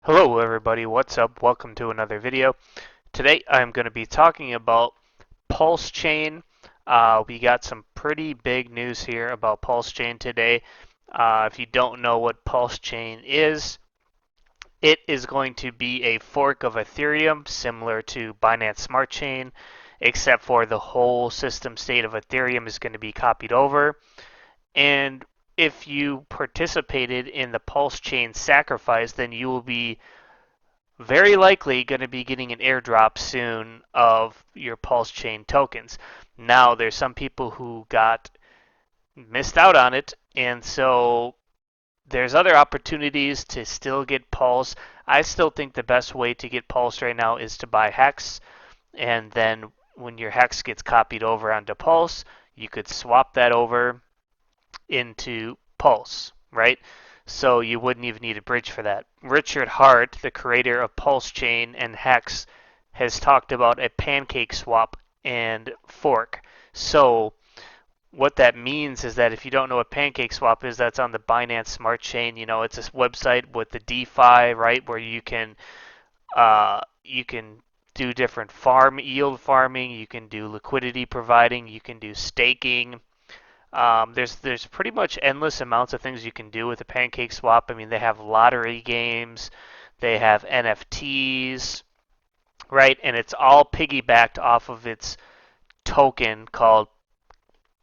Hello everybody, what's up? Welcome to another video. Today I'm going to be talking about Pulsechain. We got some pretty big news here about Pulsechain today. If you don't know what Pulsechain is, it is going to be a fork of Ethereum similar to Binance Smart Chain, except for the whole system state of Ethereum is going to be copied over. And if you participated in the Pulsechain sacrifice, then you will be very likely going to be getting an airdrop soon of your Pulsechain tokens. Now, there's some people who got missed out on it, and so there's other opportunities to still get Pulse. I still think the best way to get Pulse right now is to buy Hex, and then when your Hex gets copied over onto Pulse, you could swap that over into Pulse, right? So you wouldn't even need a bridge for that. Richard Hart, the creator of Pulsechain and Hex, has talked about a pancake swap and fork. So what that means is that if you don't know what pancake swap is, that's on the Binance Smart Chain. You know, it's a website with the DeFi, right, where you can do different yield farming, you can do liquidity providing, you can do staking. There's pretty much endless amounts of things you can do with a pancake swap. I mean, they have lottery games, they have NFTs, right? And it's all piggybacked off of its token called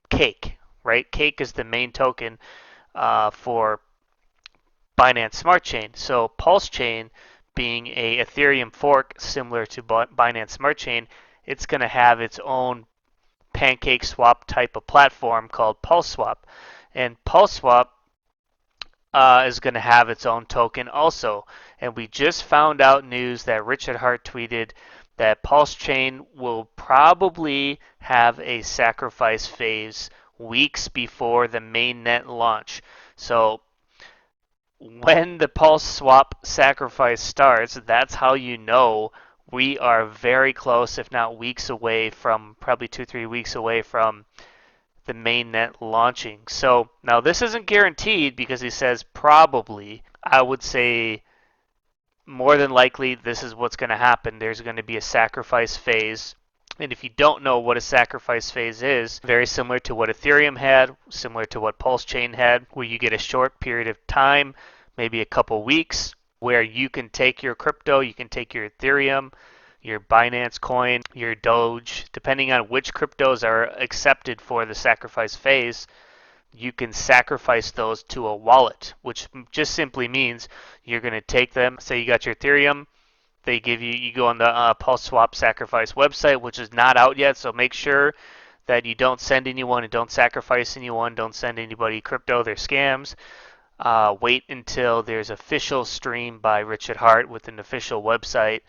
Cake, right? Cake is the main token for Binance Smart Chain. So Pulse Chain, being a Ethereum fork similar to Binance Smart Chain, it's going to have its own pancake swap type of platform called Pulseswap. And Pulseswap is going to have its own token also. And we just found out news that Richard Hart tweeted that Pulsechain will probably have a sacrifice phase weeks before the mainnet launch. So when the Pulseswap sacrifice starts, that's how you know we are very close, if not weeks away from, probably 2-3 weeks away from the mainnet launching. So now this isn't guaranteed because he says probably. I would say more than likely this is what's going to happen. There's going to be a sacrifice phase. And if you don't know what a sacrifice phase is, very similar to what Ethereum had, similar to what Pulsechain had, where you get a short period of time, maybe a couple weeks, where you can take your crypto, you can take your Ethereum, your Binance coin, your Doge, depending on which cryptos are accepted for the sacrifice phase, you can sacrifice those to a wallet, which just simply means you're going to take them. Say you got your Ethereum, they give you, you go on the Pulseswap Sacrifice website, which is not out yet, so make sure that you don't send anyone and don't sacrifice anyone, don't send anybody crypto, they're scams. Wait until there's official stream by Richard Hart with an official website.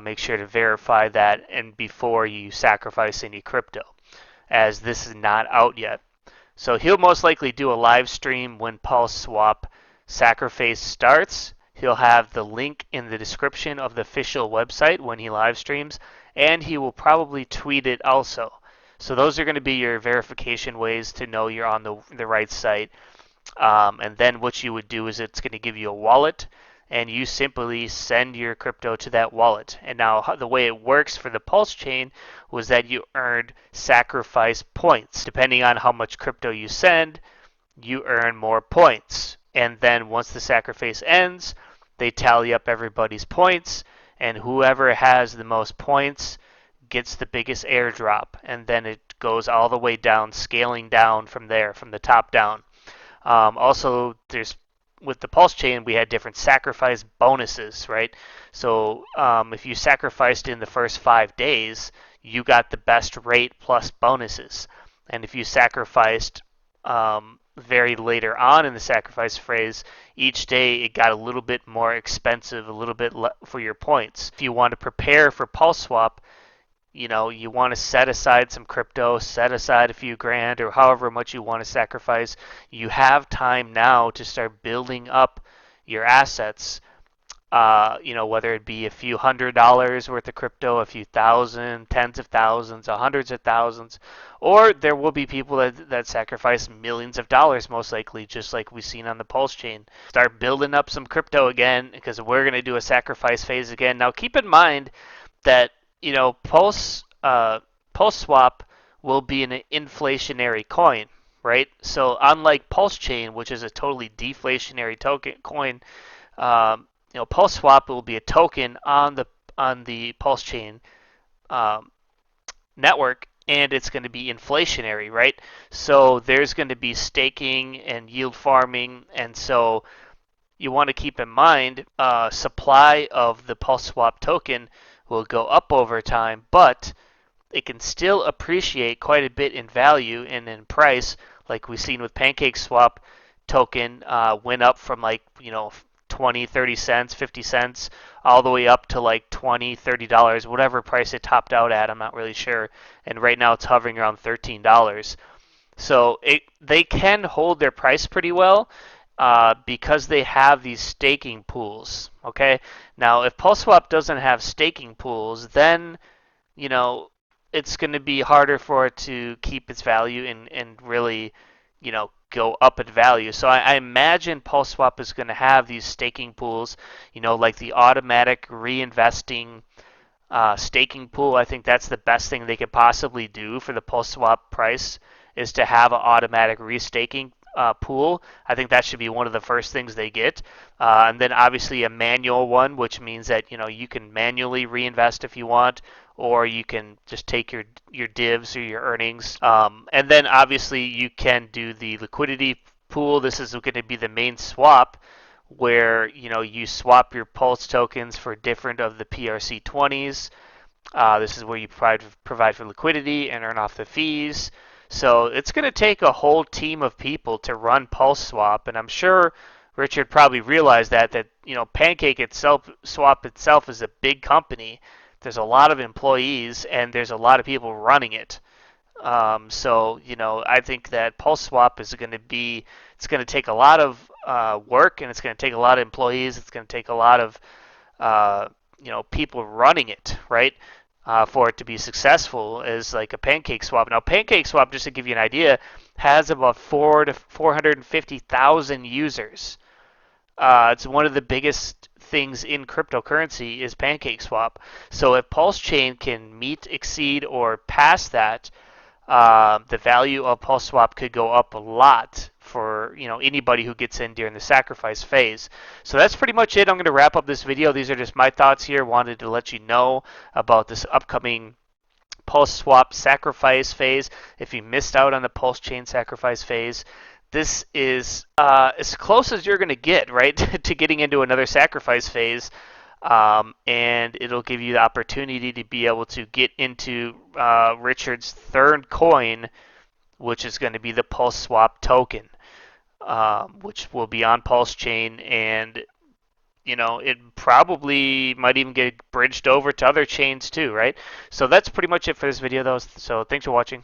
Make sure to verify that and before you sacrifice any crypto, as this is not out yet. So he'll most likely do a live stream when Pulseswap Sacrifice starts. He'll have the link in the description of the official website when he live streams, and he will probably tweet it also. So those are going to be your verification ways to know you're on the right site. And then what you would do is it's going to give you a wallet, and you simply send your crypto to that wallet. And now the way it works for the Pulse chain was that you earned sacrifice points. Depending on how much crypto you send, you earn more points. And then once the sacrifice ends, they tally up everybody's points, and whoever has the most points gets the biggest airdrop. And then it goes all the way down, scaling down from there, from the top down. Also, there's with the Pulse chain, we had different sacrifice bonuses, right? So if you sacrificed in the first 5 days, you got the best rate plus bonuses. And if you sacrificed very later on in the sacrifice phase, each day it got a little bit more expensive, a little bit for your points. If you want to prepare for Pulseswap, you know, you want to set aside some crypto, set aside a few grand or however much you want to sacrifice. You have time now to start building up your assets Whether it be a few $100s worth of crypto, a few thousand, tens of thousands, or hundreds of thousands, or there will be people that sacrifice millions of dollars, most likely, just like we've seen on the Pulse chain. Start building up some crypto again because we're going to do a sacrifice phase again. Now, keep in mind that Pulseswap will be an inflationary coin, right? So unlike Pulse chain, which is a totally deflationary token coin, Pulseswap will be a token on the Pulse chain um, network, and it's going to be inflationary, right? So there's going to be staking and yield farming, and so you want to keep in mind supply of the Pulseswap token will go up over time, but it can still appreciate quite a bit in value and in price, like we've seen with PancakeSwap token went up from 20, 30 cents, 50 cents, all the way up to like $20, $30, whatever price it topped out at, I'm not really sure. And right now it's hovering around $13. So they can hold their price pretty well because they have these staking pools. Okay, now if PulseSwap doesn't have staking pools, then you know it's going to be harder for it to keep its value and really go up in value. So I imagine PulseSwap is going to have these staking pools, like the automatic reinvesting staking pool. I think that's the best thing they could possibly do for the PulseSwap price is to have an automatic restaking pool. I think that should be one of the first things they get. And then obviously a manual one, which means that you can manually reinvest if you want, or you can just take your divs or your earnings. And then obviously you can do the liquidity pool. This is going to be the main swap where you swap your Pulse tokens for different of the PRC20s. This is where you provide for liquidity and earn off the fees. So it's going to take a whole team of people to run PulseSwap, and I'm sure Richard probably realized that Pancake itself, Swap itself, is a big company. There's a lot of employees, and there's a lot of people running it. I think that PulseSwap is going to be, it's going to take a lot of work, and it's going to take a lot of employees. It's going to take a lot of people running it, right? For it to be successful as like a PancakeSwap. Now, PancakeSwap, just to give you an idea, has about 450,000 users. It's one of the biggest things in cryptocurrency is PancakeSwap. So if Pulse Chain can meet, exceed, or pass that, the value of Pulseswap could go up a lot for anybody who gets in during the sacrifice phase. So that's pretty much it. I'm going to wrap up this video. These are just my thoughts here. Wanted to let you know about this upcoming Pulseswap Sacrifice phase. If you missed out on the Pulse Chain Sacrifice phase, this is as close as you're going to get, right, to getting into another sacrifice phase. And it'll give you the opportunity to be able to get into Richard's third coin, which is going to be the Pulseswap token, which will be on Pulse Chain, and it probably might even get bridged over to other chains too, right? So that's pretty much it for this video, though. So thanks for watching.